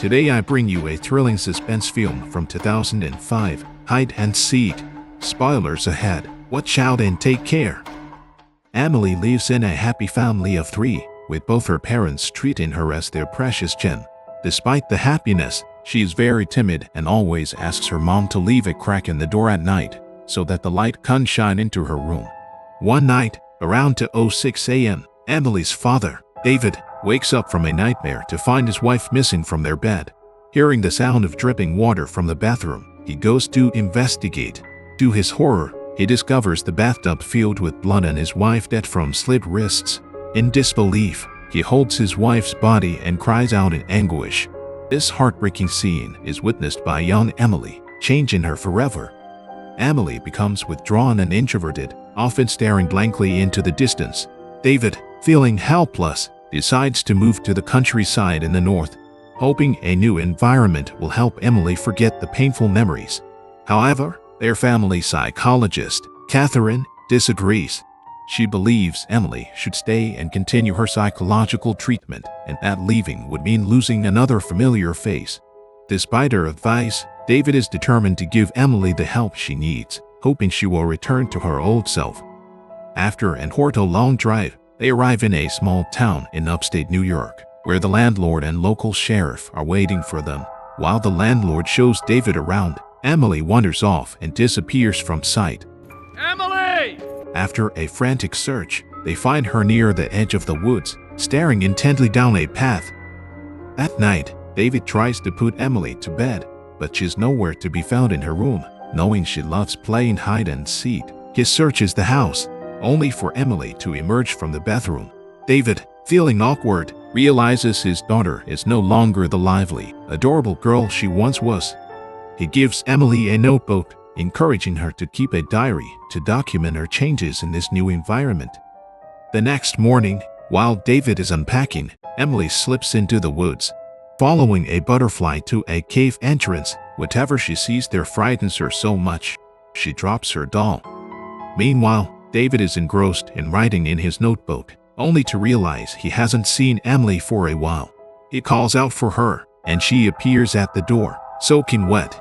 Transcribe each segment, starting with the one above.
Today I bring you a thrilling suspense film from 2005, Hide and Seek. Spoilers ahead, watch out and take care. Emily lives in a happy family of 3, with both her parents treating her as their precious gem. Despite the happiness, she is very timid and always asks her mom to leave a crack in the door at night, so that the light can shine into her room. One night, around 2:06 a.m., Emily's father, David, wakes up from a nightmare to find his wife missing from their bed. Hearing the sound of dripping water from the bathroom, he goes to investigate. To his horror, he discovers the bathtub filled with blood and his wife dead from slit wrists. In disbelief, he holds his wife's body and cries out in anguish. This heartbreaking scene is witnessed by young Emily, changing her forever. Emily becomes withdrawn and introverted, often staring blankly into the distance. David, feeling helpless, decides to move to the countryside in the north, hoping a new environment will help Emily forget the painful memories. However, their family psychologist, Catherine, disagrees. She believes Emily should stay and continue her psychological treatment, and that leaving would mean losing another familiar face. Despite her advice, David is determined to give Emily the help she needs, hoping she will return to her old self. After an long drive, they arrive in a small town in upstate New York, where the landlord and local sheriff are waiting for them. While the landlord shows David around, Emily wanders off and disappears from sight. Emily! After a frantic search, they find her near the edge of the woods, staring intently down a path. That night, David tries to put Emily to bed, but she's nowhere to be found in her room. Knowing she loves playing hide and seek, he searches the house, only for Emily to emerge from the bathroom. David, feeling awkward, realizes his daughter is no longer the lively, adorable girl she once was. He gives Emily a notebook, encouraging her to keep a diary to document her changes in this new environment. The next morning, while David is unpacking, Emily slips into the woods. Following a butterfly to a cave entrance, whatever she sees there frightens her so much, she drops her doll. Meanwhile, David is engrossed in writing in his notebook, only to realize he hasn't seen Emily for a while. He calls out for her, and she appears at the door, soaking wet.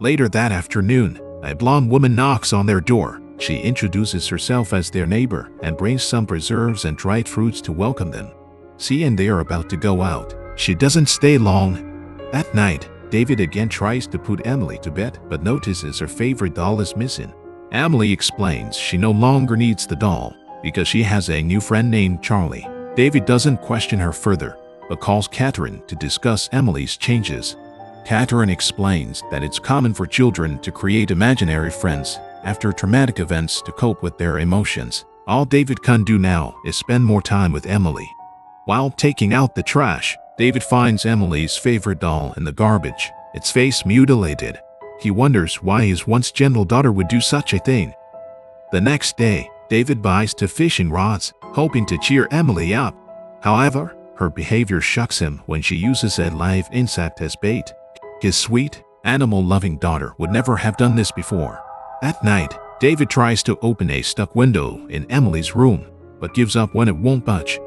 Later that afternoon, a blonde woman knocks on their door. She introduces herself as their neighbor and brings some preserves and dried fruits to welcome them. Seeing they are about to go out, she doesn't stay long. That night, David again tries to put Emily to bed but notices her favorite doll is missing. Emily explains she no longer needs the doll because she has a new friend named Charlie. David doesn't question her further, but calls Catherine to discuss Emily's changes. Catherine explains that it's common for children to create imaginary friends after traumatic events to cope with their emotions. All David can do now is spend more time with Emily. While taking out the trash, David finds Emily's favorite doll in the garbage, its face mutilated. He wonders why his once gentle daughter would do such a thing. The next day, David buys 2 fishing rods, hoping to cheer Emily up. However, her behavior shocks him when she uses a live insect as bait. His sweet, animal-loving daughter would never have done this before. That night, David tries to open a stuck window in Emily's room, but gives up when it won't budge.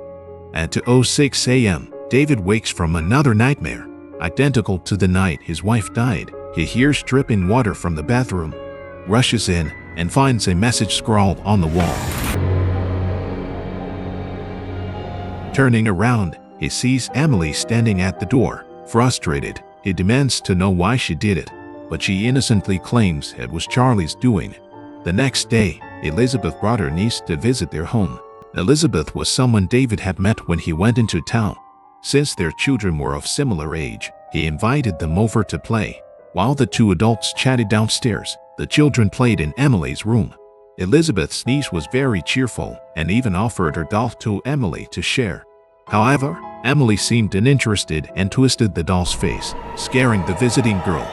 At 2:06 a.m., David wakes from another nightmare, identical to the night his wife died. He hears dripping water from the bathroom, rushes in, and finds a message scrawled on the wall. Turning around, he sees Emily standing at the door. Frustrated, he demands to know why she did it, but she innocently claims it was Charlie's doing. The next day, Elizabeth brought her niece to visit their home. Elizabeth was someone David had met when he went into town. Since their children were of similar age, he invited them over to play. While the 2 adults chatted downstairs, the children played in Emily's room. Elizabeth's niece was very cheerful and even offered her doll to Emily to share. However, Emily seemed uninterested and twisted the doll's face, scaring the visiting girl.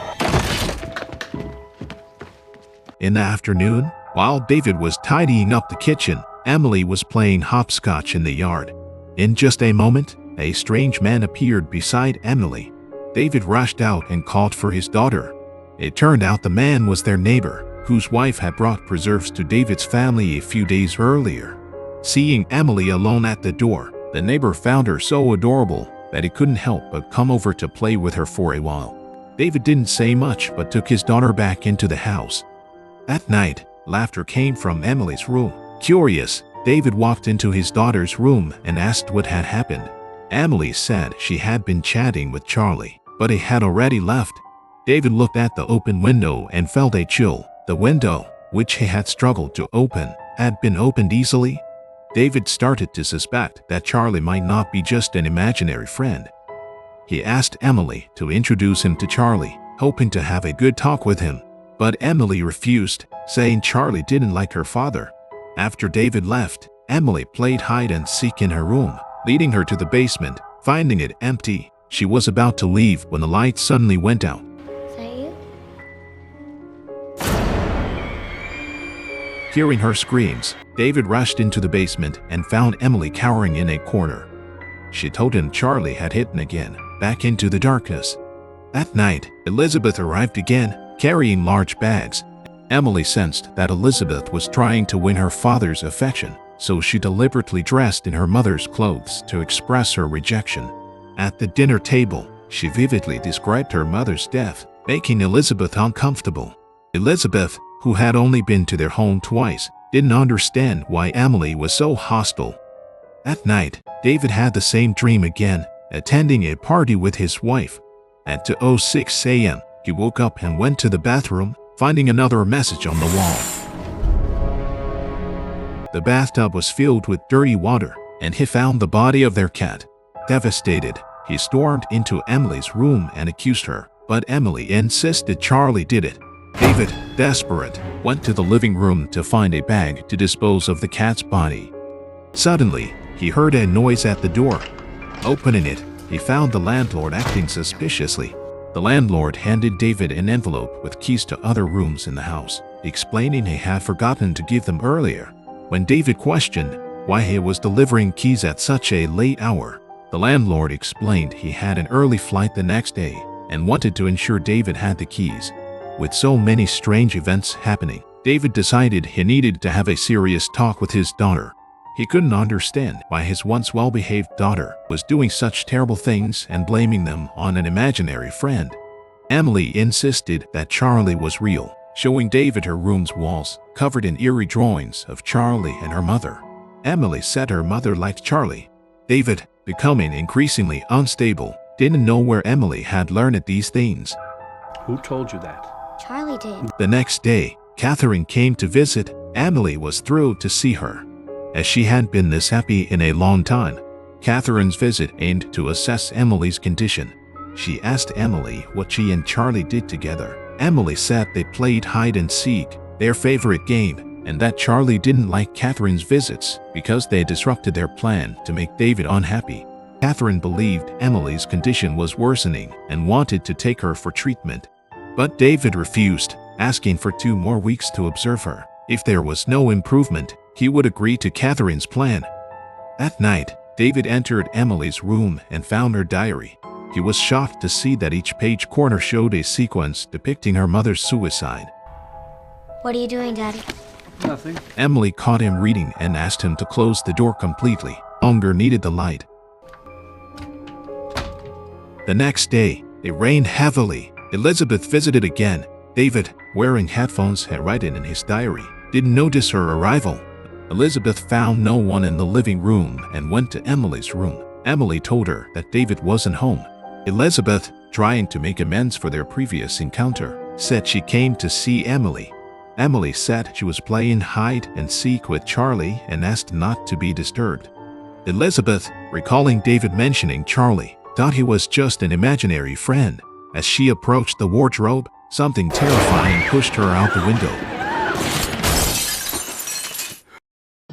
In the afternoon, while David was tidying up the kitchen, Emily was playing hopscotch in the yard. In just a moment, a strange man appeared beside Emily. David rushed out and called for his daughter. It turned out the man was their neighbor, whose wife had brought preserves to David's family a few days earlier. Seeing Emily alone at the door, the neighbor found her so adorable that he couldn't help but come over to play with her for a while. David didn't say much but took his daughter back into the house. At night, laughter came from Emily's room. Curious, David walked into his daughter's room and asked what had happened. Emily said she had been chatting with Charlie, but he had already left. David looked at the open window and felt a chill. The window, which he had struggled to open, had been opened easily. David started to suspect that Charlie might not be just an imaginary friend. He asked Emily to introduce him to Charlie, hoping to have a good talk with him. But Emily refused, saying Charlie didn't like her father. After David left, Emily played hide and seek in her room, leading her to the basement. Finding it empty, she was about to leave when the light suddenly went out. Is that you? Hearing her screams, David rushed into the basement and found Emily cowering in a corner. She told him Charlie had hidden again, back into the darkness. That night, Elizabeth arrived again, carrying large bags. Emily sensed that Elizabeth was trying to win her father's affection, so she deliberately dressed in her mother's clothes to express her rejection. At the dinner table, she vividly described her mother's death, making Elizabeth uncomfortable. Elizabeth, who had only been to their home twice, didn't understand why Emily was so hostile. At night, David had the same dream again, attending a party with his wife. At 2:06 a.m., he woke up and went to the bathroom, finding another message on the wall. The bathtub was filled with dirty water, and he found the body of their cat. Devastated, he stormed into Emily's room and accused her, but Emily insisted Charlie did it. David, desperate, went to the living room to find a bag to dispose of the cat's body. Suddenly, he heard a noise at the door. Opening it, he found the landlord acting suspiciously. The landlord handed David an envelope with keys to other rooms in the house, explaining he had forgotten to give them earlier. When David questioned why he was delivering keys at such a late hour, the landlord explained he had an early flight the next day and wanted to ensure David had the keys. With so many strange events happening, David decided he needed to have a serious talk with his daughter. He couldn't understand why his once well-behaved daughter was doing such terrible things and blaming them on an imaginary friend. Emily insisted that Charlie was real, showing David her room's walls covered in eerie drawings of Charlie and her mother. Emily said her mother liked Charlie. David, becoming increasingly unstable, didn't know where Emily had learned these things. Who told you that? Charlie did. The next day, Catherine came to visit. Emily was thrilled to see her, as she hadn't been this happy in a long time. Catherine's visit aimed to assess Emily's condition. She asked Emily what she and Charlie did together. Emily said they played hide and seek, their favorite game, and that Charlie didn't like Catherine's visits because they disrupted their plan to make David unhappy. Catherine believed Emily's condition was worsening and wanted to take her for treatment. But David refused, asking for 2 more weeks to observe her. If there was no improvement, he would agree to Catherine's plan. At night, David entered Emily's room and found her diary. He was shocked to see that each page corner showed a sequence depicting her mother's suicide. What are you doing, Daddy? Nothing. Emily caught him reading and asked him to close the door completely. Hunger needed the light. The next day, it rained heavily. Elizabeth visited again. David, wearing headphones, had written in his diary, didn't notice her arrival. Elizabeth found no one in the living room and went to Emily's room. Emily told her that David wasn't home. Elizabeth, trying to make amends for their previous encounter, said she came to see Emily. Emily said she was playing hide and seek with Charlie and asked not to be disturbed. Elizabeth, recalling David mentioning Charlie, thought he was just an imaginary friend. As she approached the wardrobe, something terrifying pushed her out the window.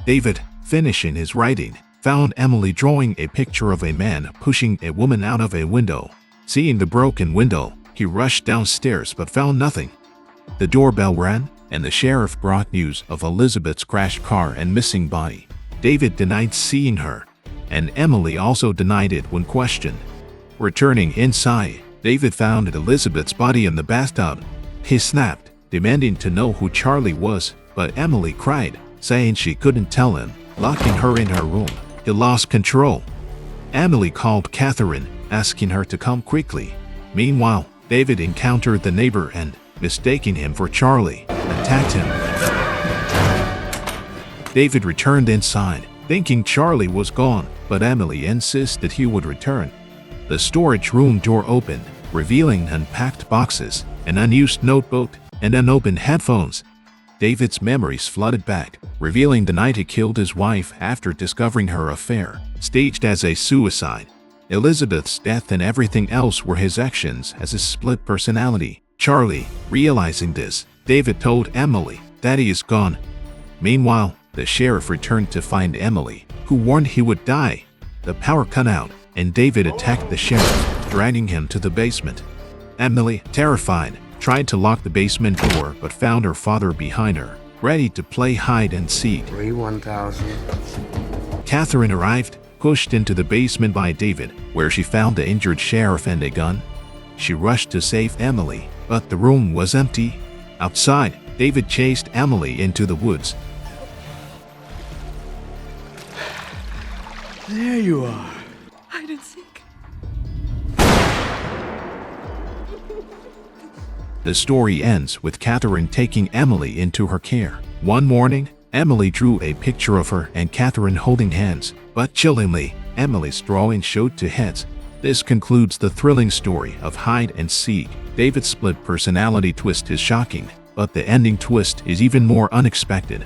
David, finishing his writing, found Emily drawing a picture of a man pushing a woman out of a window. Seeing the broken window, he rushed downstairs but found nothing. The doorbell rang, and the sheriff brought news of Elizabeth's crashed car and missing body. David denied seeing her, and Emily also denied it when questioned. Returning inside, David found Elizabeth's body in the bathtub. He snapped, demanding to know who Charlie was, but Emily cried, saying she couldn't tell him, locking her in her room. He lost control. Emily called Catherine, asking her to come quickly. Meanwhile, David encountered the neighbor and, mistaking him for Charlie, attacked him. David returned inside, thinking Charlie was gone, but Emily insisted he would return. The storage room door opened, revealing unpacked boxes, an unused notebook, and unopened headphones. David's memories flooded back, revealing the night he killed his wife after discovering her affair, staged as a suicide. Elizabeth's death and everything else were his actions as his split personality. Charlie, realizing this, David told Emily that he is gone. Meanwhile, the sheriff returned to find Emily, who warned he would die. The power cut out, and David attacked the sheriff, dragging him to the basement. Emily, terrified, tried to lock the basement door but found her father behind her, ready to play hide and seek. 1000. Catherine arrived, pushed into the basement by David, where she found the injured sheriff and a gun. She rushed to save Emily, but the room was empty. Outside, David chased Emily into the woods. There you are. Hide and seek. The story ends with Catherine taking Emily into her care. One morning, Emily drew a picture of her and Catherine holding hands, but chillingly, Emily's drawing showed two heads. This concludes the thrilling story of Hide and Seek. David's split personality twist is shocking, but the ending twist is even more unexpected.